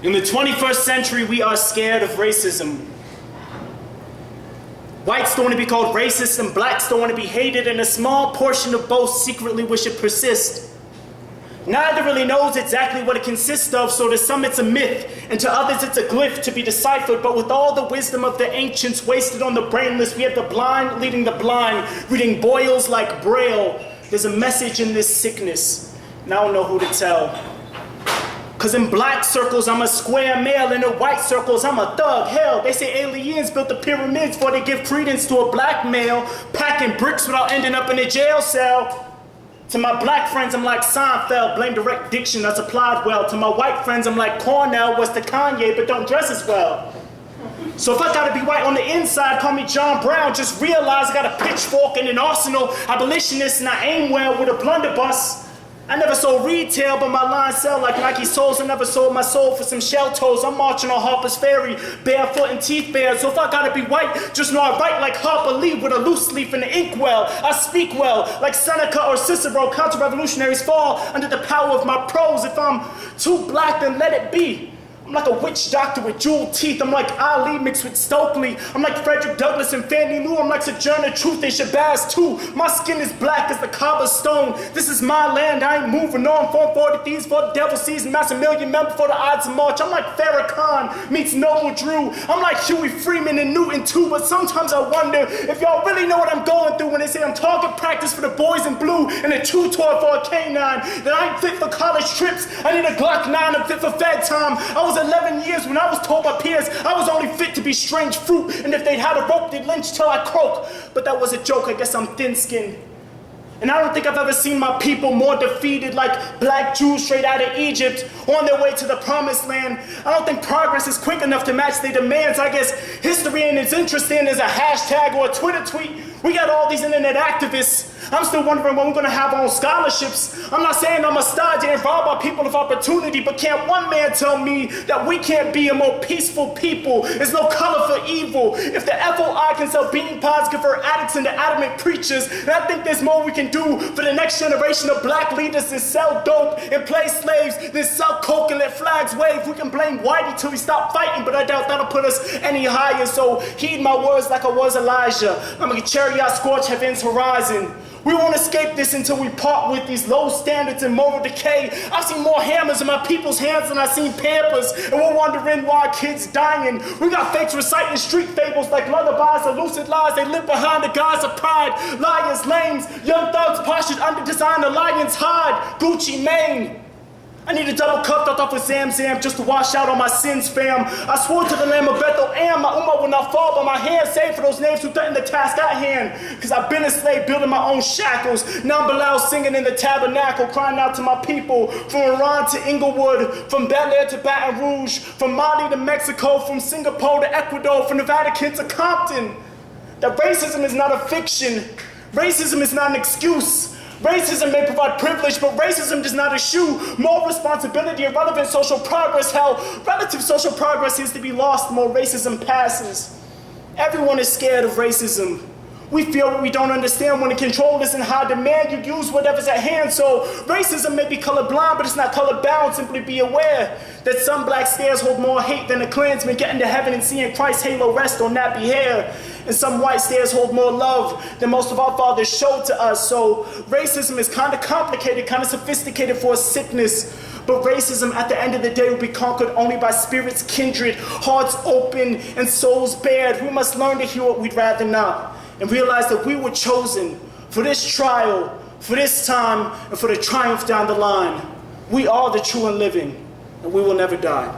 In the 21st century, we are scared of racism. Whites don't want to be called racist, and blacks don't want to be hated, and a small portion of both secretly wish it persist. Neither really knows exactly what it consists of, so to some it's a myth, and to others it's a glyph to be deciphered. But with all the wisdom of the ancients wasted on the brainless, we have the blind leading the blind, reading Boyles like Braille. There's a message in this sickness, and I don't know who to tell. Cause in black circles I'm a square male, and in white circles I'm a thug. Hell, they say aliens built the pyramids before they give credence to a black male packing bricks without ending up in a jail cell. To my black friends I'm like Seinfeld, blame direct diction that's applied well. To my white friends I'm like Cornell, what's the Kanye, but don't dress as well. So if I gotta be white on the inside, call me John Brown. Just realize I got a pitchfork and an arsenal, abolitionist, and I aim well with a blunderbuss. I never sold retail, but my lines sell like Nike soles. I never sold my soul for some shell toes. I'm marching on Harper's Ferry, barefoot and teeth bare. So if I gotta be white, just know I write like Harper Lee with a loose leaf and an inkwell. I speak well, like Seneca or Cicero. Counter-revolutionaries fall under the power of my prose. If I'm too black, then let it be. I'm like a witch doctor with jeweled teeth. I'm like Ali mixed with Stokely. I'm like Frederick Douglass and Fannie Lou. I'm like Sojourner Truth and Shabazz too. My skin is black as the cobblestone. This is my land, I ain't moving on. 440 thieves for the devil season. Maximilian member for the Ides of March. I'm like Farrakhan meets Noble Drew. I'm like Huey Freeman and Newton too. But sometimes I wonder if y'all really know what I'm going through when they say I'm target practice for the boys in blue and a two toy for a canine. That I ain't fit for college trips. I need a Glock 9. I'm fit for Fed time. I was 11 years when I was told by peers I was only fit to be strange fruit, and if they'd had a rope they'd lynch till I croak. But that was a joke, I guess I'm thin-skinned. And I don't think I've ever seen my people more defeated, like black Jews straight out of Egypt on their way to the promised land. I don't think progress is quick enough to match their demands. I guess history ain't as interesting as a hashtag or a Twitter tweet. We got all these internet activists. I'm still wondering when we're gonna have our own scholarships. I'm not saying I'm a star and rob our people of opportunity, but can't one man tell me that we can't be a more peaceful people? There's no color for evil. If the FOI can sell bean pods, convert addicts into adamant preachers, then I think there's more we can do for the next generation of black leaders than sell dope and play slaves, than sell coke and let flags wave. We can blame Whitey till we stop fighting, but I doubt that'll put us any higher. So heed my words like I was Elijah. I'm a cherry I scorch heaven's horizon. We won't escape this until we part with these low standards and moral decay. I've seen more hammers in my people's hands than I've seen Pampers, and we're wondering why kids dying. We got fakes reciting street fables like lullabies or lucid lies. They live behind the guise of pride. Liars, lames, young thugs postured under designer lion's hide. Gucci Mane. I need a double cup ducked off with Zam Zam just to wash out all my sins, fam. I swore to the Lamb of Bethel and my ummah will not fall, but my hands saved for those names who threaten the task at hand. Cause I've been a slave building my own shackles. Now I'm Bilal singing in the tabernacle, crying out to my people. From Iran to Inglewood, from Bel Air to Baton Rouge, from Mali to Mexico, from Singapore to Ecuador, from the Vatican to Compton. That racism is not a fiction. Racism is not an excuse. Racism may provide privilege, but racism does not eschew more responsibility and relevant social progress. Hell, relative social progress is to be lost the more racism passes. Everyone is scared of racism. We feel what we don't understand when the control is in high demand. You use whatever's at hand. So racism may be colorblind, but it's not colorbound. Simply be aware that some black stares hold more hate than a Klansman getting to heaven and seeing Christ's halo rest on nappy hair. And some white stares hold more love than most of our fathers showed to us. So racism is kind of complicated, kind of sophisticated for a sickness. But racism at the end of the day will be conquered only by spirits kindred, hearts open, and souls bared. We must learn to hear what we'd rather not, and realize that we were chosen for this trial, for this time, and for the triumph down the line. We are the true and living, and we will never die.